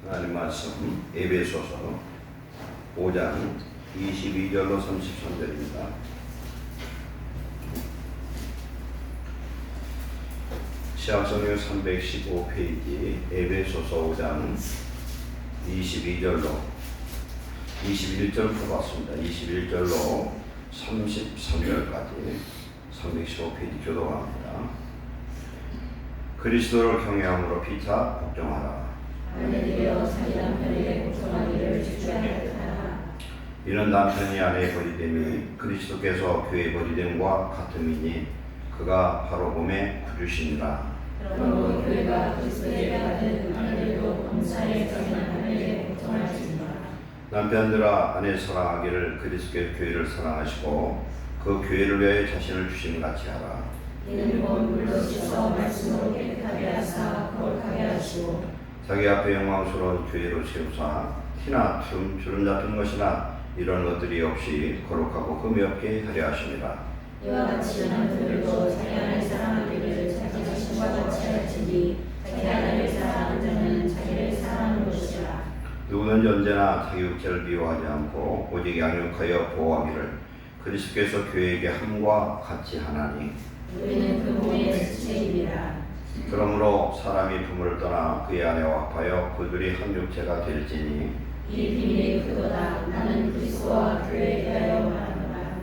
하나님 말씀 에베소서 5장 22절로 33절입니다. 시약성경 315페이지 에베소서 5장 22절로 21절부터 봤습니다. 21절로 33절까지 315페이지 교도합니다. 그리스도를 경외함으로 피차 복종하라. 아내되어 자기 남편에게 복종하기를 주저하였다. 이는 남편이 아내의 버리됨이 그리스도께서 교회의 버리됨과 같음이니 그가 바로 몸의 구주시니라. 그러므로 교회가 그리스도에게 받은 아내들도 범사에 자기 남편에게 복종할지니라. 남편들아 아내 사랑하기를 그리스도의 교회를 사랑하시고 그 교회를 위하여 자신을 주시는 같이 하라. 이는 곧 물로 씻어 말씀으로 깨끗하게 하사 거룩하게 하시고 자기 앞에 영광스러운 교회로 세우사 티나 주름 잡힌 것이나 이런 것들이 없이 거룩하고 흠이 없게 하려 하십니다. 이와 같이 남편들도 자기 아내를 사랑하기를 자기 자신과 같이 할지니 자기 아내를 사랑하는 자는 자기를 사랑하는 것이라. 누구든지 언제나 자기 육체를 미워하지 않고 오직 양육하여 보호하기를 그리스도께서 교회에게 함과 같이 하나니 우리는 그 몸의 지체입니다. 그러므로 사람이 부모를 떠나 그의 아내와 합하여 그들이 한 육체가 될지니 이 비밀이 크도다. 나는 그리스도와 교회에 대하여 말하노라.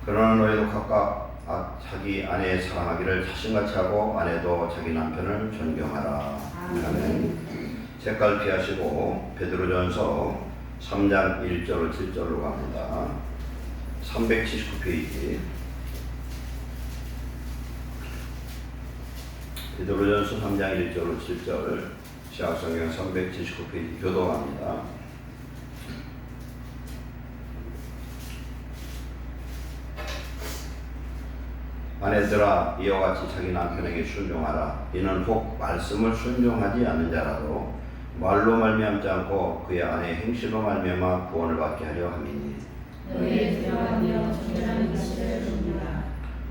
그러나 너희도 각각 자기 아내 사랑하기를 자신같이 하고 아내도 자기 남편을 존경하라. 아멘. 색깔 피하시고 베드로전서 3장 1절로 7절로 갑니다. 379페이지 베드로전서 3장 1절로 7절 시약성경 379페이지 교도합니다. 아내들아 이와 같이 자기 남편에게 순종하라. 이는 혹 말씀을 순종하지 않는 자라도 말로 말미암지 않고 그의 아내의 행실로 말미암아 구원을 받게 하려 함이니 너희의 두려워하며 정결한 것을 줍니다.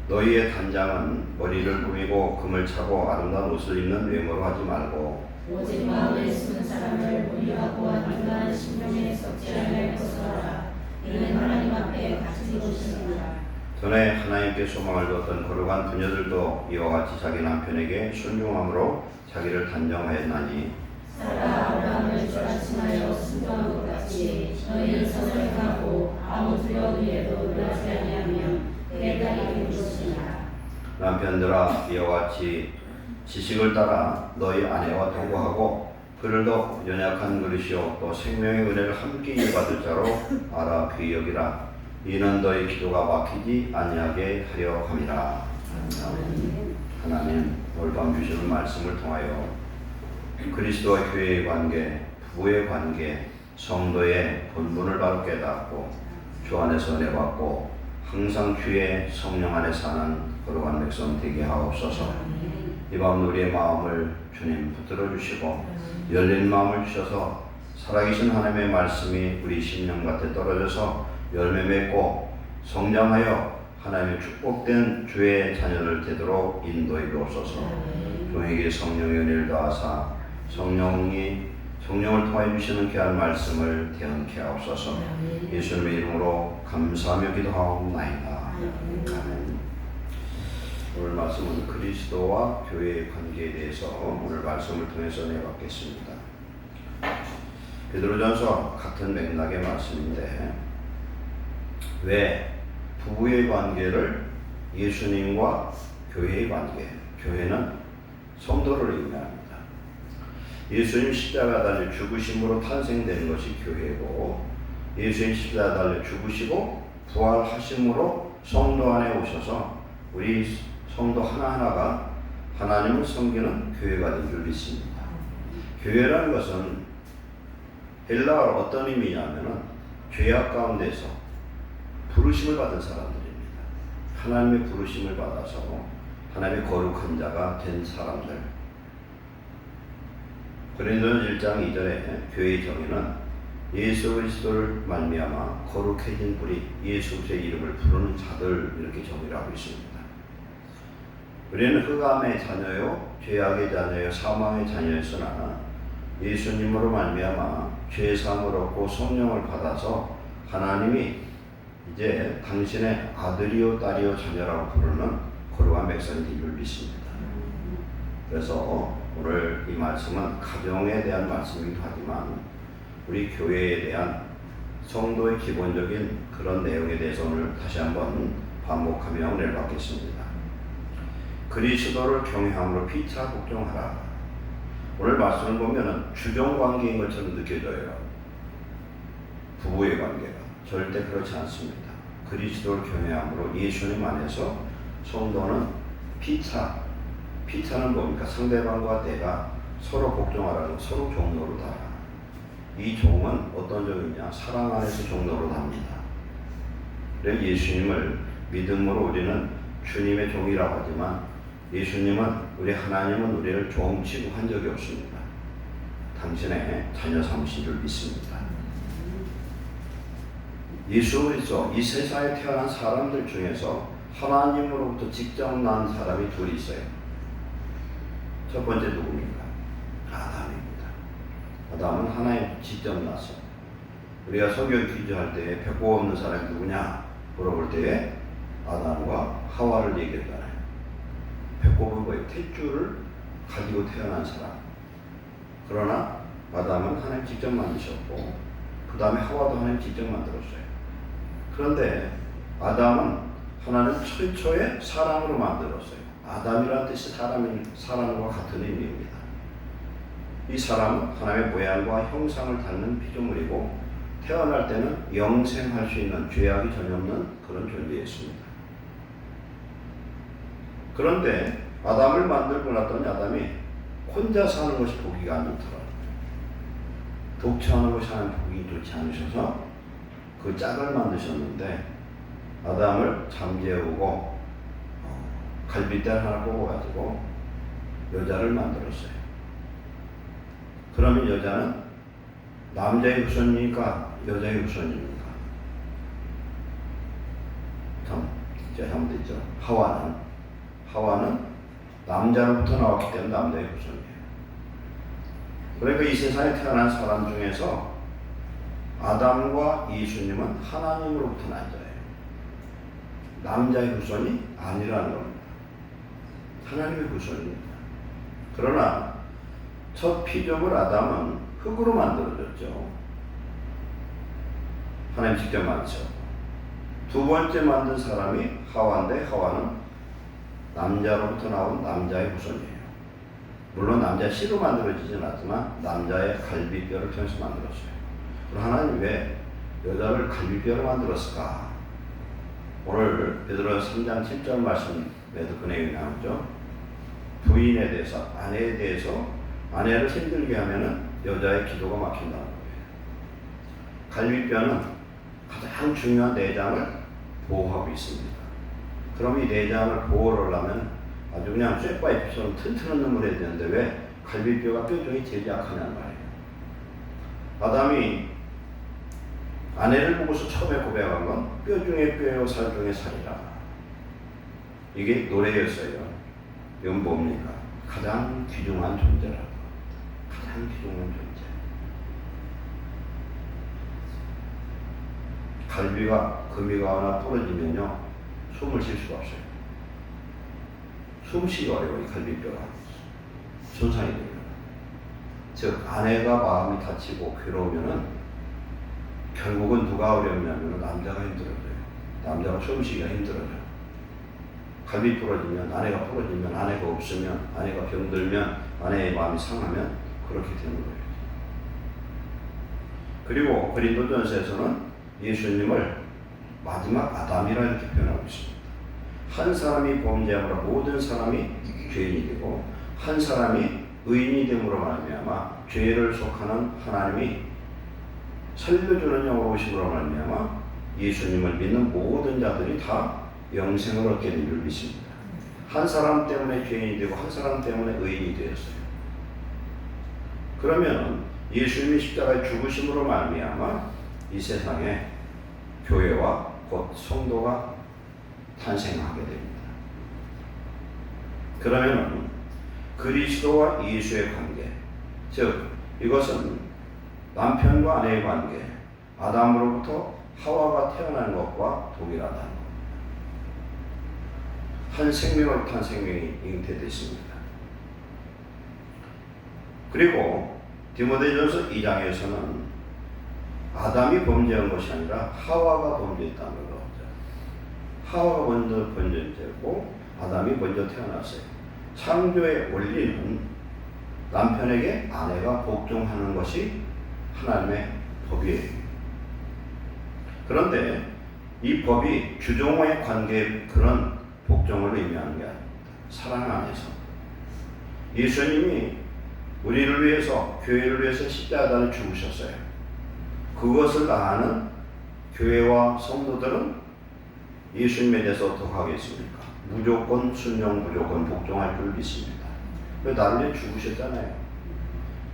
너희의 단장은 머리를 꾸미고 금을 차고 아름다운 옷을 입는 외모로 하지 말고 오직 마음에 숨은 사람을 본유하고 인간한 신명에 썩지 않을 것을 하라. 이는 하나님 앞에 갇힌 것입니다. 전에 하나님께 소망을 두었던 거룩한 부녀들도 이와 같이 자기 남편에게 순종함으로 자기를 단정하였나니 사라 아브라함을 주라침하여 순종한 것 같이 너희는 선을 행하고 아무 두려움에도 놀라지 아니하며 내 딸이 될 것이니라. 남편들아 이와 같이 지식을 따라 너희 아내와 동거하고 그를 더 연약한 그릇이요 또 생명의 은혜를 함께 이어받을 자로 알아 귀히 여기라. 이는 너희 기도가 막히지 아니하게 하려 함이라. 하나님 오늘 밤 주시는 말씀을 통하여 그리스도와 교회의 관계, 부부의 관계, 성도의 본분을 바로 깨닫고 주 안에서 은혜 받고 항상 주의 성령 안에 사는 거룩한 백성 되게 하옵소서. 이 밤 우리의 마음을 주님 붙들어 주시고 열린 마음을 주셔서 살아계신 하나님의 말씀이 우리 심령 곁에 떨어져서 열매 맺고 성장하여 하나님의 축복된 주의 자녀를 되도록 인도해 주옵소서. 종에게 성령의 은혜를 더하사 성령을 통하여 주시는 귀한 말씀을 대언케 하옵소서. 예수님의 이름으로 감사하며 기도하옵나이다. 아멘. 오늘 말씀은 그리스도와 교회의 관계에 대해서 오늘 말씀을 통해서 내받겠습니다. 베드로전서 같은 맥락의 말씀인데 왜 부부의 관계를 예수님과 교회의 관계, 교회는 성도를 의미합니다. 예수님 십자가 달려 죽으심으로 탄생된 것이 교회고 예수님 십자가 달려 죽으시고 부활하심으로 성도 안에 오셔서 우리 성도 하나하나가 하나님을 섬기는 교회가 된 줄 믿습니다. 교회라는 것은 헬라어로 어떤 의미냐면은 죄악 가운데서 부르심을 받은 사람들입니다. 하나님의 부르심을 받아서 하나님의 거룩한 자가 된 사람들. 고린도전서 1장 2절에 교회의 정의는 예수 그리스도를 말미암아 거룩해진 뿌리 예수 그리스도의 이름을 부르는 자들 이렇게 정의를 하고 있습니다. 우리는 흑암의 자녀요 죄악의 자녀요 사망의 자녀였으나 예수님으로 말미암아 죄 사함을 얻고 성령을 받아서 하나님이 이제 당신의 아들이요 딸이요 자녀라고 부르는 거룩한 백성이 된 줄 믿습니다. 그래서 오늘 이 말씀은 가정에 대한 말씀이기도 하지만 우리 교회에 대한 성도의 기본적인 그런 내용에 대해서 오늘 다시 한번 반복하며 은혜를 받겠습니다. 그리스도를 경외함으로 피차 복종하라. 오늘 말씀을 보면은 주종관계인 것처럼 느껴져요. 부부의 관계가 절대 그렇지 않습니다. 그리스도를 경외함으로 예수님 안에서 성도는 피차는 뭡니까? 상대방과 내가 서로 복종하라는 서로 종로로다. 이 종은 어떤 종이냐? 사랑 안에서 종로로 답니다. 그래서 예수님을 믿음으로 우리는 주님의 종이라고 하지만 예수님은 하나님은 우리를 종 취급한 적이 없습니다. 당신의 자녀 삼으신 줄 믿습니다. 예수 그리스도 이 세상에 태어난 사람들 중에서 하나님으로부터 직접 난 사람이 둘이 있어요. 첫 번째 누굽니까? 아담입니다. 아담은 하나님 직접 났어. 우리가 성경 퀴즈할 때 배꼽 없는 사람이 누구냐 물어볼 때에 아담과 하와를 얘기했잖아요. 배꼽은 뭐예요? 탯줄을 가지고 태어난 사람. 그러나 아담은 하나님 직접 만드셨고 그 다음에 하와도 하나님 직접 만들었어요. 그런데 아담은 하나님 최초의 사람으로 만들었어요. 아담이라는 뜻이 사람과 같은 의미입니다. 이 사람은 하나님의 모양과 형상을 닮는 피조물이고 태어날 때는 영생할 수 있는 죄악이 전혀 없는 그런 존재였습니다. 그런데 아담을 만들고 났더니 아담이 혼자 사는 것이 보기가 안 좋더라고요. 독처하는 것이 하나님 보기 좋지 않으셔서 그 짝을 만드셨는데 아담을 잠재우고 갈빗대를 하나 뽑아가지고 여자를 만들었어요. 그러면 여자는 남자의 후손입니까? 여자의 후손입니까? 잘못됐죠. 하와는 남자로부터 나왔기 때문에 남자의 후손이에요. 그러니까 이 세상에 태어난 사람 중에서 아담과 예수님은 하나님으로부터 난 자예요. 남자의 후손이 아니라는 겁니다. 하나님의 후손입니다. 그러나 첫 피조물 아담은 흙으로 만들어졌죠. 하나님 직접 만드셨고 두 번째 만든 사람이 하와인데 하와는 남자로부터 나온 남자의 후손이에요. 물론 남자 씨로 만들어지진 않지만 남자의 갈비뼈를 통해서 만들었어요. 그럼 하나님 왜 여자를 갈비뼈로 만들었을까? 오늘 베드로서 3장 7절 말씀에도 그 내용이 나오죠. 부인에 대해서, 아내에 대해서 아내를 힘들게 하면은 여자의 기도가 막힌다는 거예요. 갈비뼈는 가장 중요한 내장을 보호하고 있습니다. 그럼 이 내장을 보호를 하려면 아주 그냥 쇠파이프처럼 튼튼한 놈을 해야 되는데 왜 갈비뼈가 뼈 중에 제일 약하냐는 말이에요. 아담이 아내를 보고서 처음에 고백한 건 뼈 중에 뼈요 살 중에 살이라. 이게 노래였어요. 이건 뭡니까? 가장 귀중한 존재라고. 가장 귀중한 존재. 갈비가 금이가 하나 부러지면요 숨을 쉴 수가 없어요. 숨쉬기 어려워요. 이 갈비뼈가 손상이 됩니다. 즉 아내가 마음이 다치고 괴로우면은 결국은 누가 어렵냐면 남자가 힘들어져요. 남자가 숨쉬기가 힘들어져요. 갈비 부러지면 아내가 부러지면 아내가 없으면 아내가 병들면 아내의 마음이 상하면 그렇게 되는 거예요. 그리고 고린도전서에서는 예수님을 마지막 아담이라 이렇게 표현하고 있습니다. 한 사람이 범죄함으로 모든 사람이 죄인이 되고 한 사람이 의인이 됨으로 말미암아 죄를 속하는 하나님이 살려주는 영으로 오심으로 말미암아 예수님을 믿는 모든 자들이 다 영생을 얻게 된 줄 믿습니다. 한 사람 때문에 죄인이 되고 한 사람 때문에 의인이 되었어요. 그러면 예수님이 십자가에 죽으심으로 말미암아 이 세상에 교회와 곧 성도가 탄생하게 됩니다. 그러면 그리스도와 예수의 관계, 즉 이것은 남편과 아내의 관계, 아담으로부터 하와가 태어난 것과 동일하다는 것. 한 생명을 한 생명이 잉태됐습니다. 그리고 디모데전서 2장에서는 아담이 범죄한 것이 아니라 하와가 범죄했다는 거죠. 하와가 먼저 범죄되고 아담이 먼저 태어났어요. 창조의 원리는 남편에게 아내가 복종하는 것이 하나님의 법이에요. 그런데 이 법이 주종의 관계에 그런 복종을 의미하는 게 아닙니다. 사랑 안에서 예수님이 우리를 위해서, 교회를 위해서 십자가를 죽으셨어요. 그것을 다하는 교회와 성도들은 예수님에 대해서 어떻게 하겠습니까? 무조건 순종, 무조건 복종할 줄 믿습니다. 왜 나를 위해 죽으셨잖아요.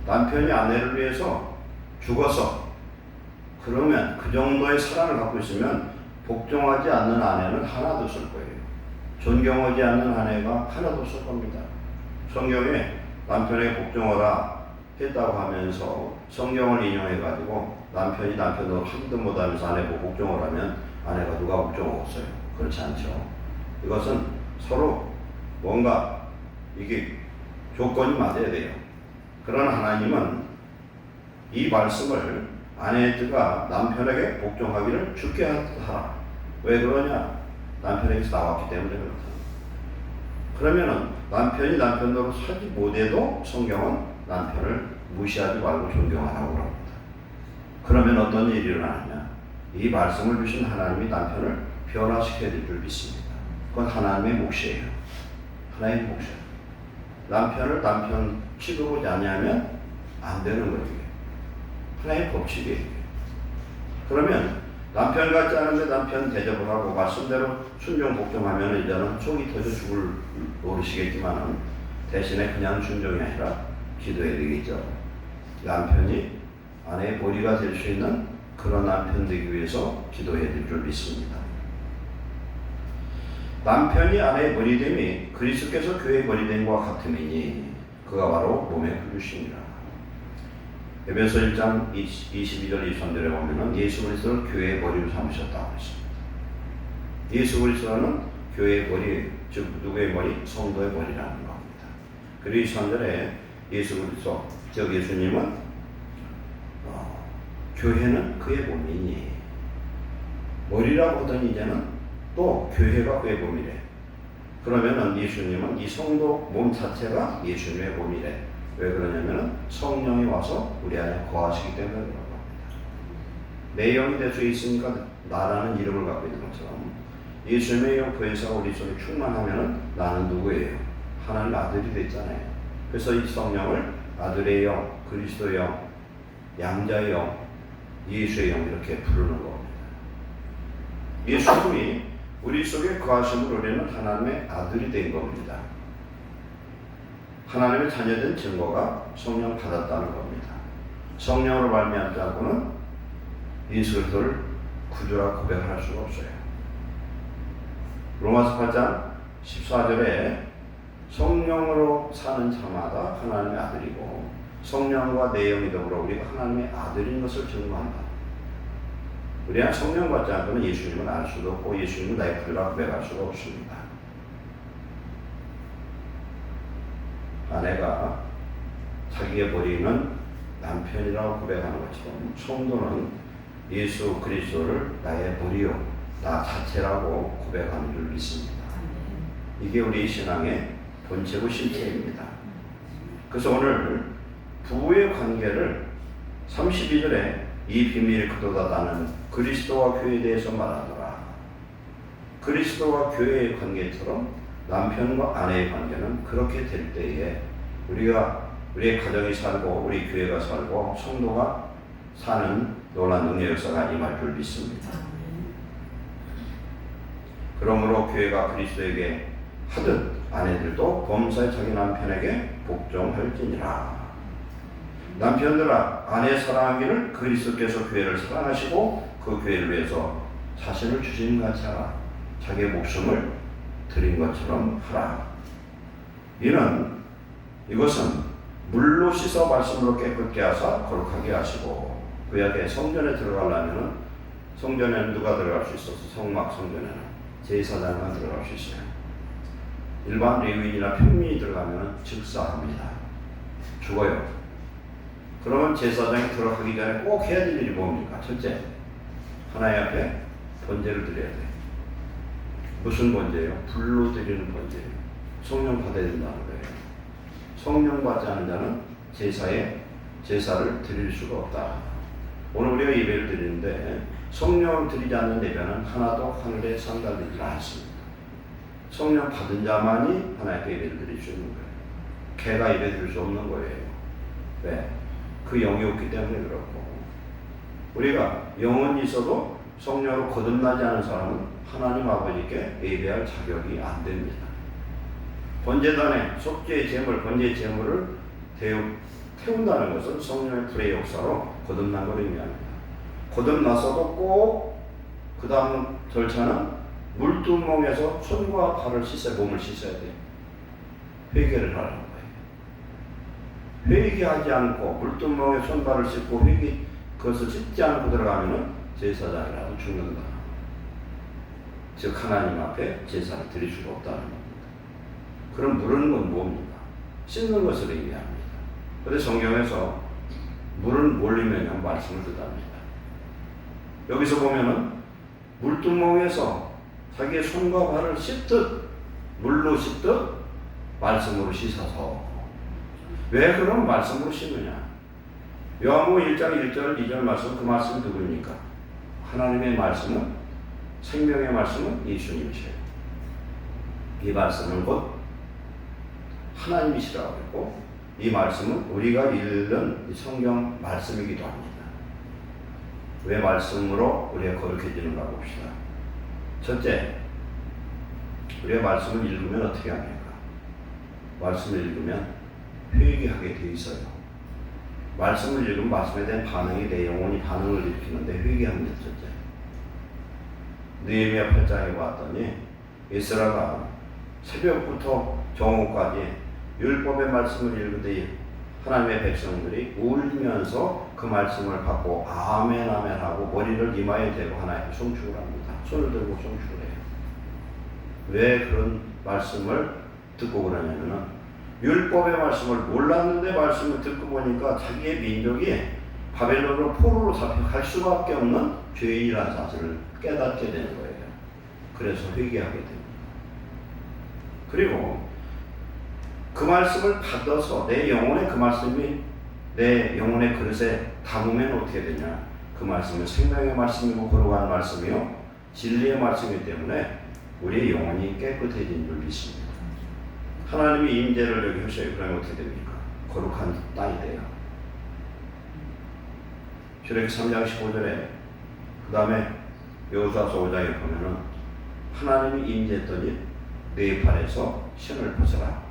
남편이 아내를 위해서 죽어서, 그러면 그 정도의 사랑을 갖고 있으면 복종하지 않는 아내는 하나도 없을 거예요. 존경하지 않는 아내가 하나도 없을 겁니다. 성경에 남편에게 복종하라 했다고 하면서 성경을 인용해가지고 남편이 남편으로 하지도 못하면서 아내 보고 복종을 하면 아내가 누가 복종하겠어요? 그렇지 않죠. 이것은 서로 뭔가 이게 조건이 맞아야 돼요. 그러나 하나님은 이 말씀을 아내가 남편에게 복종하기를 죽게 하라. 왜 그러냐? 남편에게서 나왔기 때문에 그렇다. 그러면은 남편이 남편으로 살지 못해도 성경은 남편을 무시하지 말고 존경하라고 합니다. 그러면 어떤 일이 일어나느냐? 이 말씀을 주신 하나님이 남편을 변화시켜야 될 줄 믿습니다. 그건 하나님의 몫이에요. 하나님의 몫이에요. 남편을 남편 취급하지 않으면 안 되는 거예요. 하나의 법칙이에요. 그러면 남편 같지 않은데 남편 대접을 하고 말씀대로 순종 복종하면 이제는 속이 터져 죽을 노릇이겠지만 대신에 그냥 순종이 아니라 기도해야 되겠죠. 남편이 아내의 머리가 될 수 있는 그런 남편 되기 위해서 기도해야 될 줄 믿습니다. 남편이 아내의 머리됨이 그리스도께서 교회의 머리됨과 같음이니 그가 바로 몸의 그릇이니라. 에베소 1장 22절 23절에 보면은 예수 그리스도를 교회의 머리로 삼으셨다고 했습니다. 예수 그리스도는 교회의 머리, 즉 누구의 머리? 성도의 머리라는 겁니다. 그리고 23절에 예수 그리스도, 즉 예수님은 교회는 그의 몸이니 머리라고 하더니 이제는 또 교회가 그의 몸이래. 그러면은 예수님은 이 성도 몸 자체가 예수님의 몸이래. 왜 그러냐면은 성령이 와서 우리 안에 거하시기 때문에 그런 겁니다. 내 영이 내 속에 있으니까 나라는 이름을 갖고 있는 것처럼 예수님의 영 부에서 우리 속에 충만하면은 나는 누구예요? 하나님의 아들이 됐잖아요. 그래서 이 성령을 아들의 영, 그리스도의 영, 양자의 영, 예수의 영 이렇게 부르는 겁니다. 예수님이 우리 속에 거하심으로 우리는 하나님의 아들이 된 겁니다. 하나님의 자녀된 증거가 성령 받았다는 겁니다. 성령으로 말미암지 않고는 예수 그리스도를 구주라 고백할 수가 없어요. 로마서 8장 14절에 성령으로 사는 자마다 하나님의 아들이고 성령과 내 영이 더불어 우리가 하나님의 아들인 것을 증거한다. 우리가 성령 받지 않고는 예수님을 알 수도 없고 예수님은 나의 구주라 고백할 수가 없습니다. 아내가 자기의 머리는 남편이라고 고백하는 것처럼 성도는 예수 그리스도를 나의 머리요, 나 자체라고 고백하는 줄 믿습니다. 이게 우리 신앙의 본체고 실체입니다. 그래서 오늘 부부의 관계를 32절에 이 비밀이 크도다다는 그리스도와 교회에 대해서 말하더라. 그리스도와 교회의 관계처럼 남편과 아내의 관계는 그렇게 될 때에 우리의 가정이 살고 우리 교회가 살고 성도가 사는 놀라운 능력 역사가 임할 줄 믿습니다. 그러므로 교회가 그리스도에게 하듯 아내들도 범사에 자기 남편에게 복종할지니라. 남편들아 아내 사랑하기를 그리스도께서 교회를 사랑하시고 그 교회를 위해서 자신을 주신 것 같이 하라. 자기의 목숨을 드린 것처럼 하라. 이것은 물로 씻어 말씀으로 깨끗게 하사 거룩하게 하시고. 구약의 성전에 들어가려면 성전에는 누가 들어갈 수 있어서 성막 성전에는 제사장만 들어갈 수 있어요. 일반 레위인이나 평민이 들어가면 즉사합니다. 죽어요. 그러면 제사장이 들어가기 전에 꼭 해야 될 일이 뭡니까? 첫째, 하나님 앞에 번제를 드려야 돼요. 무슨 번제예요? 불로 드리는 번제예요. 성령 받아야 된다는 거예요. 성령 받지 않은 자는 제사를 드릴 수가 없다. 오늘 우리가 예배를 드리는데 성령을 드리지 않는 예배는 하나도 하늘에 상달되지 않습니다. 성령 받은 자만이 하나님께 예배를 드릴 수 있는 거예요. 개가 예배 드릴 수 없는 거예요. 왜? 그 영이 없기 때문에 그렇고, 우리가 영혼이 있어도 성령으로 거듭나지 않은 사람은 하나님 아버지께 예배할 자격이 안 됩니다. 번제단에 속죄의 제물, 번제의 제물을 태운다는 것은 성령의 불의 역사로 거듭난 걸 의미합니다. 거듭났어도 꼭 그 다음 절차는 물두멍에서 손과 발을 몸을 씻어야 돼요. 회개를 하라는 거예요. 회개하지 않고 물두멍에 손발을 씻고 그것을 씻지 않고 들어가면은 제사장이라도 죽는다. 즉 하나님 앞에 제사를 드릴 수가 없다는 겁니다. 그럼 물은 건 뭡니까? 씻는 것을 의미합니다. 그런데 성경에서 물은 뭘 의미하냐면 말씀을 뜻합니다. 여기서 보면은 물두멍에서 자기의 손과 발을 씻듯, 물로 씻듯 말씀으로 씻어서. 왜 그럼 말씀으로 씻느냐? 요한복음 1장 1절 2절 말씀, 그 말씀 누구입니까? 하나님의 말씀은, 생명의 말씀은 예수님이세요. 이 말씀은 곧 하나님이시라고 했고, 이 말씀은 우리가 읽는 성경 말씀이기도 합니다. 왜 말씀으로 우리가 거룩해지는가 봅시다. 첫째, 우리가 말씀을 읽으면 어떻게 합니까? 말씀을 읽으면 회개하게 돼 있어요. 말씀을 읽으면 말씀에 대한 반응이, 내 영혼이 반응을 일으키는데 회개합니다. 첫째, 느헤미야 8장에 봤더니 에스라가 새벽부터 정오까지 율법의 말씀을 읽으되 하나님의 백성들이 울면서 그 말씀을 받고 아멘 아멘 하고 머리를 이마에 대고 하나님께 송축을 합니다. 손을 들고 송축을 해요. 왜 그런 말씀을 듣고 그러냐면은 율법의 말씀을 몰랐는데 말씀을 듣고 보니까 자기의 민족이 바벨론으로 포로로 잡혀갈 수밖에 없는 죄인이라는 사실을 깨닫게 되는 거예요. 그래서 회개하게 됩니다. 그리고 그 말씀을 받아서 내 영혼에 그 말씀이 내 영혼의 그릇에 담으면 어떻게 되냐? 그 말씀은 생명의 말씀이고 거룩한 말씀이요 진리의 말씀이기 때문에 우리의 영혼이 깨끗해진 줄 믿습니다. 하나님이 임재를 여기 하셔요. 그러면 어떻게 됩니까? 거룩한 땅이 돼요. 출애굽기 3장 15절에 그 다음에 여호수아서 5장에 보면은 하나님이 임재했더니 네 발에서 신을 벗어라.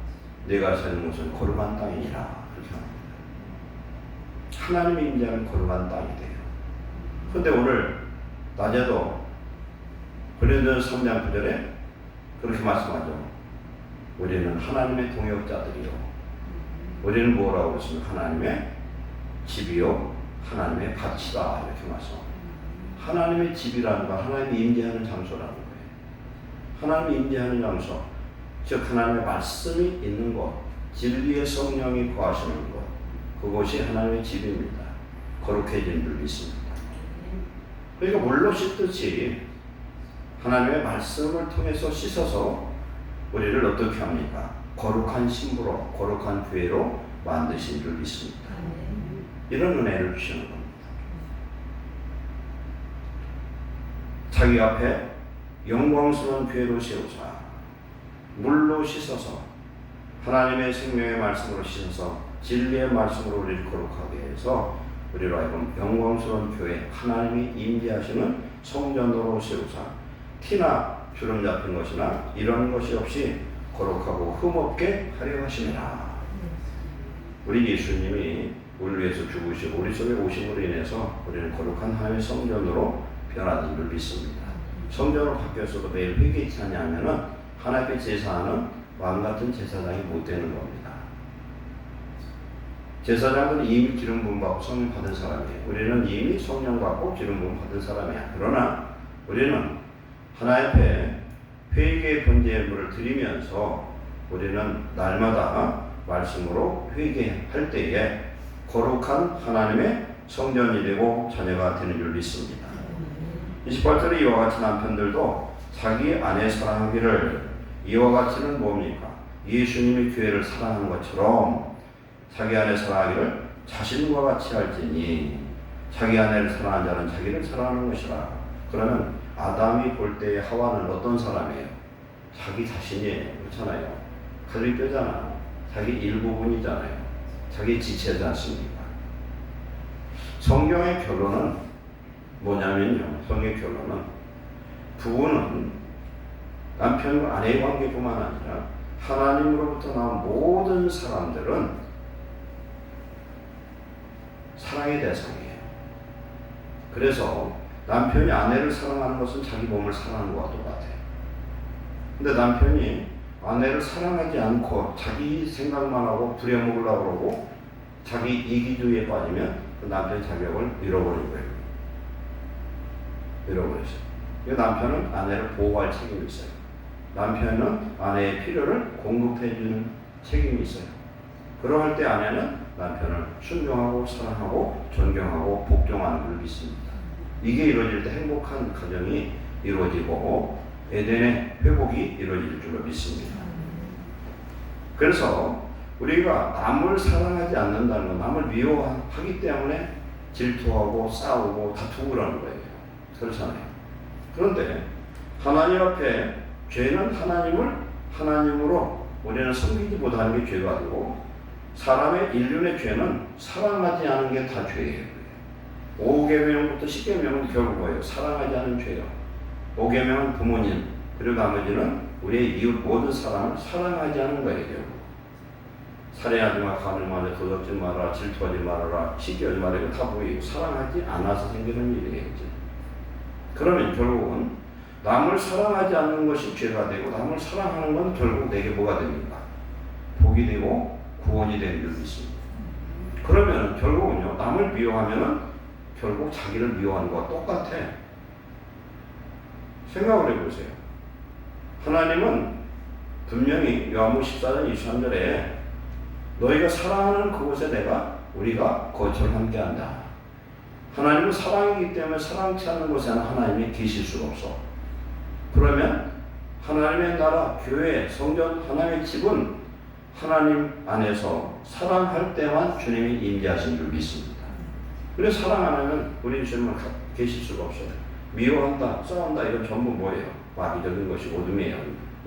네가 사는 곳은 거룩한 땅이니라. 그렇게 합니다. 하나님이 임재하는 거룩한 땅이 돼요. 그런데 오늘 낮에도 고린도서 3장 9절에 그렇게 말씀하죠. 우리는 하나님의 동역자들이요. 우리는 뭐라고 그랬습니까? 하나님의 집이요. 하나님의 밭이다. 이렇게 말씀합니다. 하나님의 집이라는 건 하나님이 임재하는 장소라는 거예요. 하나님이 임재하는 장소, 즉 하나님의 말씀이 있는 곳, 진리의 성령이 거하시는 곳, 그곳이 하나님의 집입니다. 거룩해진 줄 믿습니다. 그러니까 물로 씻듯이 하나님의 말씀을 통해서 씻어서 우리를 어떻게 합니까? 거룩한 신부로, 거룩한 교회로 만드신 줄 믿습니다. 이런 은혜를 주시는 겁니다. 자기 앞에 영광스러운 교회로 세우사 물로 씻어서 하나님의 생명의 말씀으로 씻어서 진리의 말씀으로 우리를 거룩하게 해서 우리로 하여금 영광스러운 교회, 하나님이 임재하시는 성전으로 세우사 티나 주름 잡힌 것이나 이런 것이 없이 거룩하고 흠없게 하려 하시니라. 우리 예수님이 우리를 위해서 죽으시고 우리 속에 오심으로 인해서 우리는 거룩한 하나님의 성전으로 변화된 줄 믿습니다. 성전으로 바뀌었어도 매일 회개치 않냐면은 하나님께 제사하는 왕같은 제사장이 못 되는 겁니다. 제사장은 이미 기름 부음 받고 성령 받은 사람이에요. 우리는 이미 성령 받고 기름 부음 받은 사람이야. 그러나 우리는 하나님 앞에 회개의 번제물을 드리면서 우리는 날마다 말씀으로 회개할 때에 거룩한 하나님의 성전이 되고 자녀가 되는 줄 믿습니다. 28절에 이와 같이 남편들도 자기 아내 사랑하기를, 이와 같이는 뭡니까? 예수님이 교회를 사랑하는 것처럼 자기 아내 사랑하기를 자신과 같이 할지니, 자기 아내를 사랑하는 자는 자기를 사랑하는 것이라. 그러면 아담이 볼 때의 하와는 어떤 사람이에요? 자기 자신이에요. 그렇잖아요. 갈비뼈잖아. 자기 일부분이잖아요. 자기 지체지 않습니까? 성경의 결론은 뭐냐면요. 성경의 결론은 부부는 남편과 아내의 관계뿐만 아니라 하나님으로부터 나온 모든 사람들은 사랑의 대상이에요. 그래서 남편이 아내를 사랑하는 것은 자기 몸을 사랑하는 것과 똑같아요. 근데 남편이 아내를 사랑하지 않고 자기 생각만 하고 부려먹으려고 그러고 자기 이기주의에 빠지면 그 남편 자격을 잃어버린 거예요. 잃어버렸어요. 남편은 아내를 보호할 책임이 있어요. 남편은 아내의 필요를 공급해주는 책임이 있어요. 그러할 때 아내는 남편을 순종하고 사랑하고 존경하고 복종하는 걸 믿습니다. 이게 이루어질 때 행복한 가정이 이루어지고 에덴의 회복이 이루어질 줄로 믿습니다. 그래서 우리가 남을 사랑하지 않는다는 건 남을 미워하기 때문에 질투하고 싸우고 다투고 그러는 거예요. 그렇잖아요. 그런데 하나님 앞에 죄는 하나님으로 우리는 섬기지 못하는 게 죄가 되고, 사람의 인륜의 죄는 사랑하지 않은 게 다 죄예요. 5계명부터 10계명은 결국 뭐예요? 사랑하지 않은 죄요. 5계명은 부모님, 그리고 나머지는 우리의 이웃 모든 사람을 사랑하지 않은 거예요. 살인하지 마, 간을 마라, 도둑질 마라, 질투하지 말아라, 시기하지 말아라. 이거 다 뭐예요? 사랑하지 않아서 생기는 일이에요. 그러면 결국은 남을 사랑하지 않는 것이 죄가 되고, 남을 사랑하는 건 결국 내게 뭐가 됩니까? 복이 되고 구원이 되는 줄 믿습니다. 그러면 결국은요, 남을 미워하면은 결국 자기를 미워하는 것과 똑같아. 생각을 해보세요. 하나님은 분명히 요한복음 14장 23절에 너희가 사랑하는 그곳에 우리가 거처를 함께한다. 하나님은 사랑이기 때문에 사랑치 않는 곳에는 하나님이 계실 수가 없어. 그러면 하나님의 나라, 교회, 성전, 하나님의 집은 하나님 안에서 사랑할 때만 주님이 임재하신 줄 믿습니다. 그래서 사랑 안 하면 우리 주님은 계실 수가 없어요. 미워한다, 싸운다, 이건 전부 뭐예요? 마귀적인 것이 어둠이에요.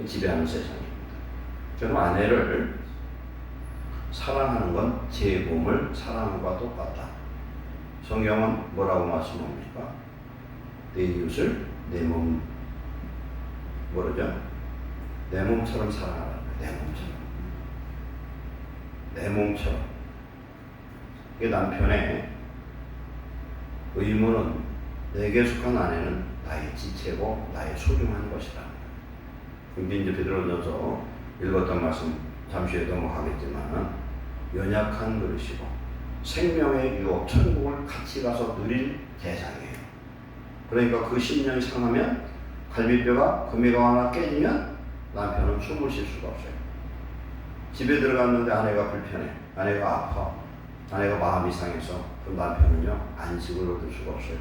지배하는 세상입니다. 그럼 아내를 사랑하는 건 제 몸을 사랑하는 것과 똑같다. 성경은 뭐라고 말씀합니까? 내 이웃을 내 몸, 뭐라죠? 내 몸처럼 사랑하라는 거예요. 내 몸처럼. 이게 남편의 의무는 내게 속한 아내는 나의 지체고 나의 소중한 것이다. 근데 이제 베드로전서 읽었던 말씀 잠시 후에 넘어가겠지만, 연약한 그릇이고 생명의 유업, 천국을 같이 가서 누릴 대상이에요. 그러니까 그 심령이 상하면, 갈비뼈가 금이가 하나 깨지면 남편은 숨을 쉴 수가 없어요. 집에 들어갔는데 아내가 불편해, 아내가 아파, 아내가 마음이 상해서 그 남편은요 안식을 얻을 수가 없어요.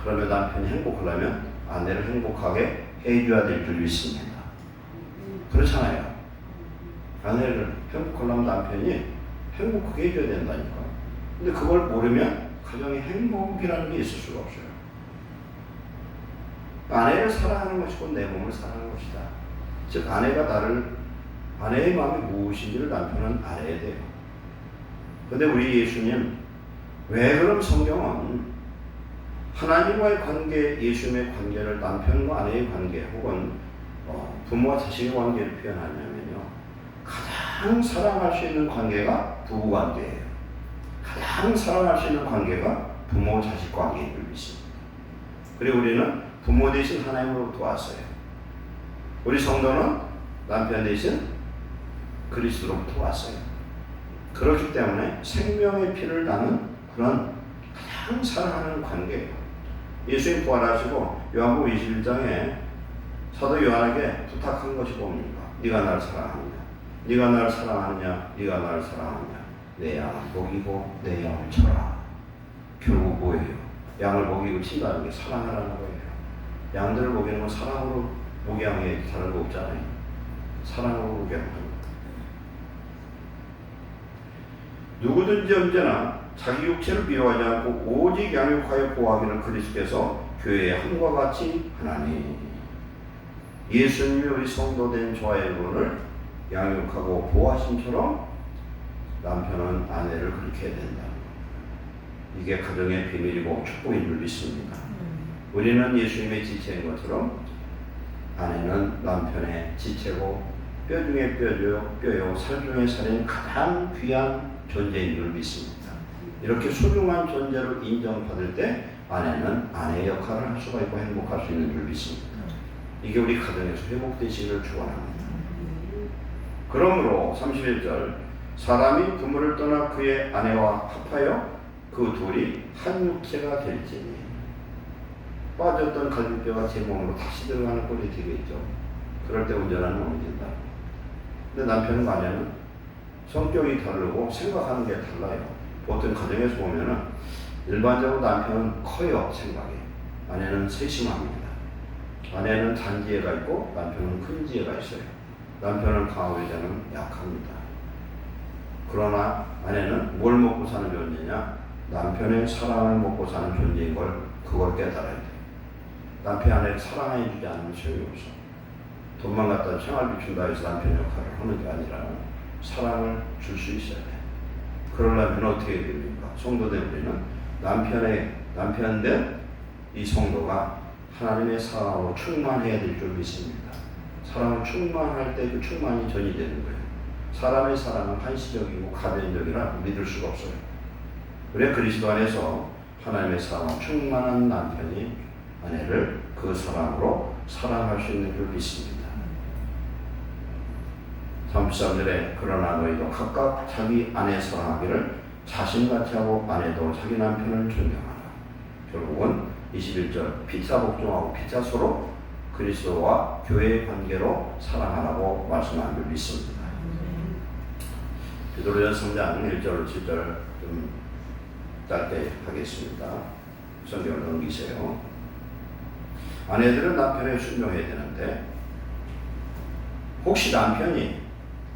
그러면 남편이 행복하려면 아내를 행복하게 해줘야 될 줄 믿습니다. 그렇잖아요. 아내를 행복하려면 남편이 행복하게 해줘야 된다니까. 근데 그걸 모르면 가정에 행복이라는 게 있을 수가 없어요. 아내를 사랑하는 것이고 내 몸을 사랑하는 것이다. 즉 아내의 마음이 무엇인지를 남편은 알아야 돼요. 근데 우리 예수님, 왜 그럼 성경은 하나님과의 관계, 예수님의 관계를 남편과 아내의 관계 혹은 부모와 자식의 관계를 표현하냐면요, 가장 사랑할 수 있는 관계가 부부 관계예요. 가장 사랑할 수 있는 관계가 부모 자식 관계인 줄 믿습니다. 그리고 우리는 부모 대신 하나님으로부터 왔어요. 우리 성도는 남편 대신 그리스도로부터 왔어요. 그렇기 때문에 생명의 피를 나는 그런 가장 사랑하는 관계예요. 예수님 부활하시고 요한복음 21장에 사도 요한에게 부탁한 것이 뭡니까? 네가 나를 사랑하느냐? 네가 나를 사랑하느냐? 네가 나를 사랑하느냐? 내 양을 먹이고 내 양을 쳐라. 결국 뭐예요? 양을 먹이고 친다는 게 사랑하라는 거예요. 양들을 먹이는 건 사랑으로 목양에 다른 거 없잖아요. 사랑으로 목양하는 거. 누구든지 언제나 자기 육체를 미워하지 않고 오직 양육하여 보호하기를 그리스도께서 교회의 함과 같이 하나니. 예수님이 우리 성도된 저와 여러분을 양육하고 보호하심처럼 남편은 아내를 그렇게 해야 된다. 이게 가정의 비밀이고 축복인 줄 믿습니다. 우리는 예수님의 지체인 것처럼 아내는 남편의 지체고 뼈 중에 뼈요 살 중에 살인 가장 귀한 존재인 줄 믿습니다. 이렇게 소중한 존재로 인정받을 때 아내는 아내의 역할을 할 수가 있고 행복할 수 있는 줄 믿습니다. 이게 우리 가정에서 회복되시기를 축원합니다. 그러므로 31절 사람이 부모를 떠나 그의 아내와 합하여 그 둘이 한 육체가 될지니. 빠졌던 갈비뼈가 제 몸으로 다시 들어가는 꼴이 되겠죠. 그럴 때 운전하는 어머니 된다. 근데 남편과 아내는 성격이 다르고 생각하는 게 달라요. 보통 가정에서 보면은 일반적으로 남편은 커요, 생각이. 아내는 세심합니다. 아내는 단지혜가 있고 남편은 큰 지혜가 있어요. 남편은 강하고 여자는 약합니다. 그러나 아내는 뭘 먹고 사는 존재냐? 남편의 사랑을 먹고 사는 존재인 걸 그걸 깨달아야 돼요. 남편 아내를 사랑해 주지 않으면 소용이 없어. 돈만 갖다 생활비 준다 해서 남편 역할을 하는 게 아니라 사랑을 줄 수 있어야 돼. 그러려면 어떻게 해야 됩니까? 성도된 우리는 남편된 이 성도가 하나님의 사랑으로 충만해야 될 줄 믿습니다. 사랑을 충만할 때 그 충만이 전이 되는 거예요. 사람의 사랑은 한시적이고 가변적이라 믿을 수가 없어요. 그래 그리스도 안에서 하나님의 사랑 충만한 남편이 아내를 그 사랑으로 사랑할 수 있는 줄 믿습니다. 33절에 그러나 너희도 각각 자기 아내 사랑하기를 자신같이 하고 아내도 자기 남편을 존경하라. 결국은 21절 피차 복종하고 피차 서로 그리스도와 교회의 관계로 사랑하라고 말씀한 줄 믿습니다. 베드로전서 3장 1절 7절 좀 짧게 하겠습니다. 성경을 넘기세요. 아내들은 남편에 순종해야 되는데 혹시 남편이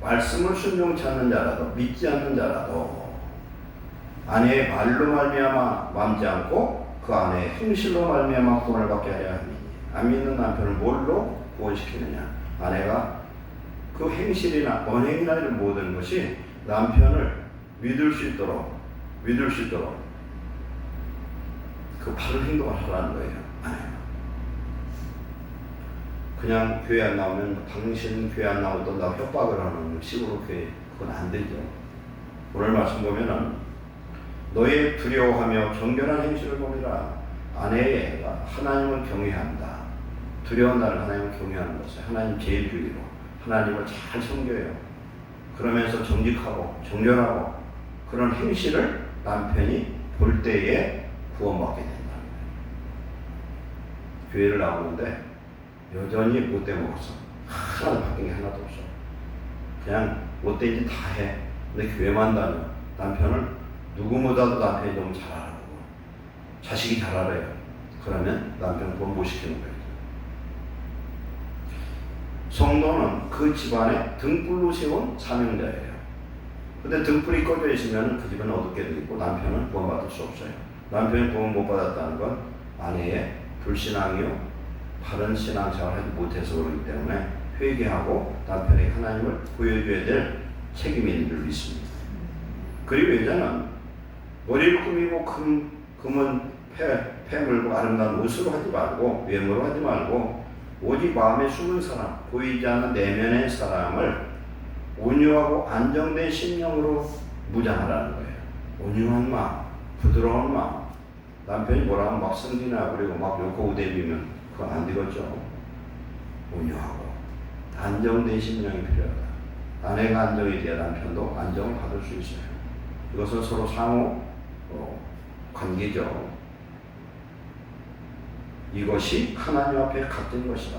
말씀을 순종치 않는 자라도 믿지 않는 자라도 아내의 말로 말미암아 맘지 않고 그 아내의 행실로 말미암아 구원을 받게 하려 하니 안 믿는 남편을 뭘로 구원시키느냐? 아내가 그 행실이나 언행이나 이런 모든 것이 남편을 믿을 수 있도록 그 바른 행동을 하라는 거예요. 아내가 그냥 교회 안 나오면 당신 교회 안 나오던 나 협박을 하는 식으로 교회 그건 안 되죠. 오늘 말씀 보면은 너의 두려워하며 정결한 행실을 보리라. 아내가 하나님을 경외한다. 두려운다는 하나님을 경외하는 것을 하나님 제일주의로 하나님을 잘 섬겨요. 그러면서 정직하고 정결하고 그런 행실을 남편이 볼 때에 구원받게 된다. 교회를 나오는데 여전히 못돼 먹었어. 하나도 바뀐 게 하나도 없어. 그냥 못된 짓 다 해. 근데 교회만 다녀. 남편을 누구보다도 남편이 너무 잘 알아보고 자식이 잘 알아요. 그러면 남편 구원 못 시키는 거예요. 성도는 그 집안에 등불로 세운 사명자예요. 근데 등불이 꺼져 있으면 그 집은 어둡게 되고 남편은 구원받을 수 없어요. 남편이 구원 못 받았다는 건 아내의 불신앙이요 바른 신앙생활을 하지 못해서 그렇기 때문에 회개하고 남편에게 하나님을 보여줘야 될 책임이 있는 줄 믿습니다. 그리고 여자는 머리를 꾸미고 금은 패 물고 아름다운 옷으로 하지 말고 외모로 하지 말고 오직 마음에 숨은 사람, 보이지 않는 내면의 사람을 온유하고 안정된 심령으로 무장하라는 거예요. 온유한 마음, 부드러운 마음. 남편이 뭐라 하면 막 승진하고 그리고 막 욕하고 대비면 그건 안 되겠죠. 온유하고 안정된 심령이 필요하다. 아내가 안정이 돼야 남편도 안정을 받을 수 있어요. 이것은 서로 상호 관계죠. 이것이 하나님 앞에 같은 것이다.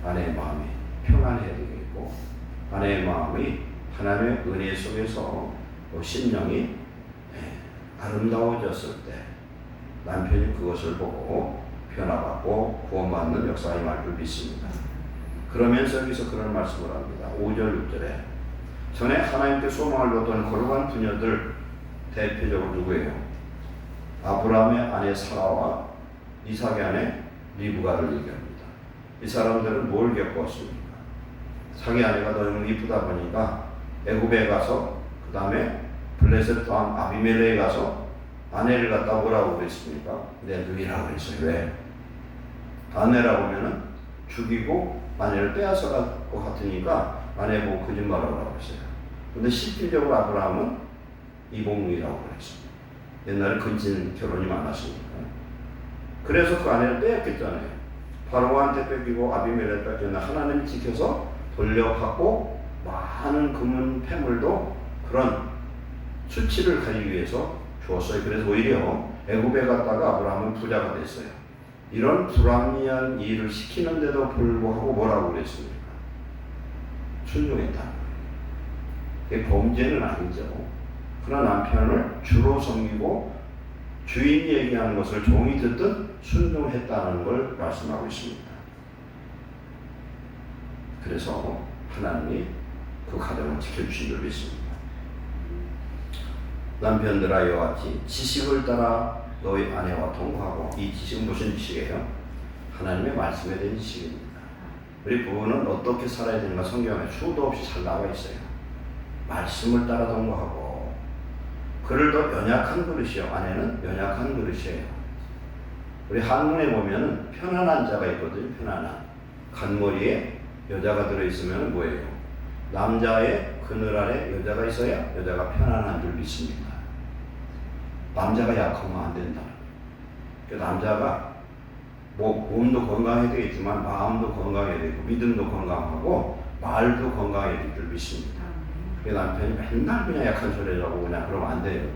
아내의 마음이 평안해야 되겠고, 아내의 마음이 하나님의 은혜 속에서 심령이 아름다워졌을 때 남편이 그것을 보고 변화받고 구원받는 역사가 임할 줄 믿습니다. 그러면서 여기서 그런 말씀을 합니다. 5절 6절에 전에 하나님께 소망을 뒀던 거룩한 부녀들, 대표적으로 누구예요? 아브라함의 아내 사라와 이삭의 아내 리브가를 얘기합니다. 이 사람들은 뭘 겪었습니까? 자기 아내가 너무 이쁘다 보니까 애굽에 가서 그 다음에 블레셋 왕 아비멜레에 가서 아내를 갖다 오라고 그랬습니까? 내 누이라고 그랬어요. 왜? 아내라고 하면은 죽이고 아내를 빼앗아 갈 것 같으니까 아내 보고 거짓말하라고 그랬어요. 근데 실질적으로 아브라함은 이복누이라고 그랬습니다. 옛날에 근친 결혼이 많았으니까. 그래서 그 아내를 빼앗겼잖아요. 바로한테 뺏기고 아비멜레 뺏겼나 하나님이 지켜서 돌려받고 많은 금은 패물도 그런 수치를 가지기 위해서 주었어요. 그래서 오히려 애굽에 갔다가 아브라함은 부자가 됐어요. 이런 불합리한 일을 시키는데도 불구하고 뭐라고 그랬습니까? 순종했다. 그게 범죄는 아니죠. 그러나 남편을 주로 섬기고 주인이 얘기하는 것을 종이 듣듯 순종했다는 걸 말씀하고 있습니다. 그래서 하나님이 그 가정을 지켜주신 줄 믿습니다. 남편들아 이와 같이 지식을 따라 너희 아내와 통화하고, 이 지식은 무슨 지식이에요? 하나님의 말씀에 대한 지식입니다. 우리 부부는 어떻게 살아야 되는가 성경에 수도 없이 잘 나와 있어요. 말씀을 따라 통과하고, 그를 더 연약한 그릇이요, 아내는 연약한 그릇이에요. 우리 한문에 보면은 편안한 자가 있거든요. 편안한 간머리에 여자가 들어있으면 뭐예요? 남자의 그늘 아래 여자가 있어야 여자가 편안한 줄 믿습니다. 남자가 약하면 안 된다. 그 남자가 몸도 건강해야 되겠지만 마음도 건강해야 되고 믿음도 건강하고 말도 건강해야 될 줄 믿습니다. 그 남편이 맨날 그냥 약한 소리라고 그냥 그러면 안 돼요.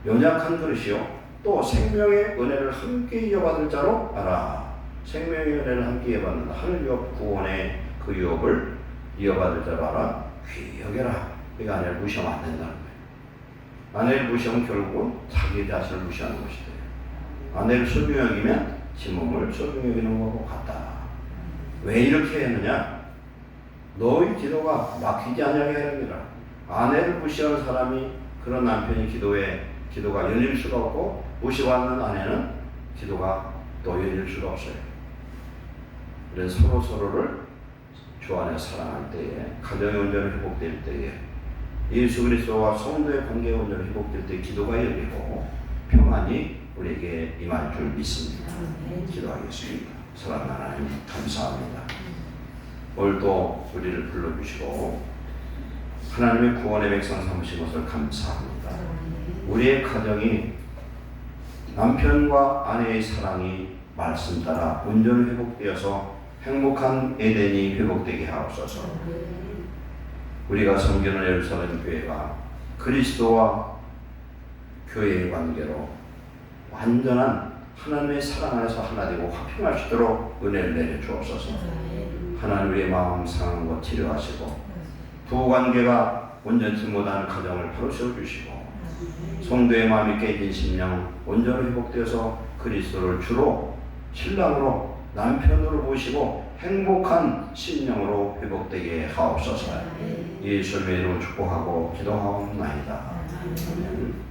연약한 그릇이요, 또 생명의 은혜를 함께 이어받을 자로 알아. 생명의 은혜를 함께 이어받는다. 하늘 유업 구원의 그 유업을 이어받을 자로 알아. 귀히 여겨라. 그러니까 아내를 무시하면 안 된다는 거예요. 아내를 무시하면 결국은 자기 자신을 무시하는 것이 돼요. 아내를 소중히 여기면 지 몸을 소중히 여기는 것과 같다. 왜 이렇게 했느냐? 너희 기도가 막히지 않게 하느니라. 아내를 무시하는 사람이, 그런 남편이 기도가 열릴 수가 없고, 무시받는 아내는 기도가 또 열릴 수가 없어요. 그래서 서로를 주 안에 사랑할 때에, 가정의 온전히 회복될 때에, 예수 그리스도와 성도의 관계가 온전히 회복될 때 기도가 열리고 평안이 우리에게 임할 줄 믿습니다. 기도하겠습니다. 사랑하는 하나님 감사합니다. 오늘도 우리를 불러주시고 하나님의 구원의 백성 삼으신 것을 감사합니다. 우리의 가정이 남편과 아내의 사랑이 말씀 따라 온전히 회복되어서 행복한 에덴이 회복되게 하옵소서. 우리가 섬기는 예루살렘 교회가 그리스도와 교회의 관계로 완전한 하나님의 사랑 안에서 하나 되고 화평할 수 있도록 은혜를 내려 주옵소서. 하나님 우리의 마음 상한 것 치료하시고, 부부관계가 온전치 못한 가정을 바로 세워주시고, 성도의 마음이 깨진 심령 온전히 회복되어서 그리스도를 주로 신랑으로 남편으로 모시고 행복한 심령으로 회복되게 하옵소서. 예수님의 이름으로 축복하고 기도하옵나이다. 아멘.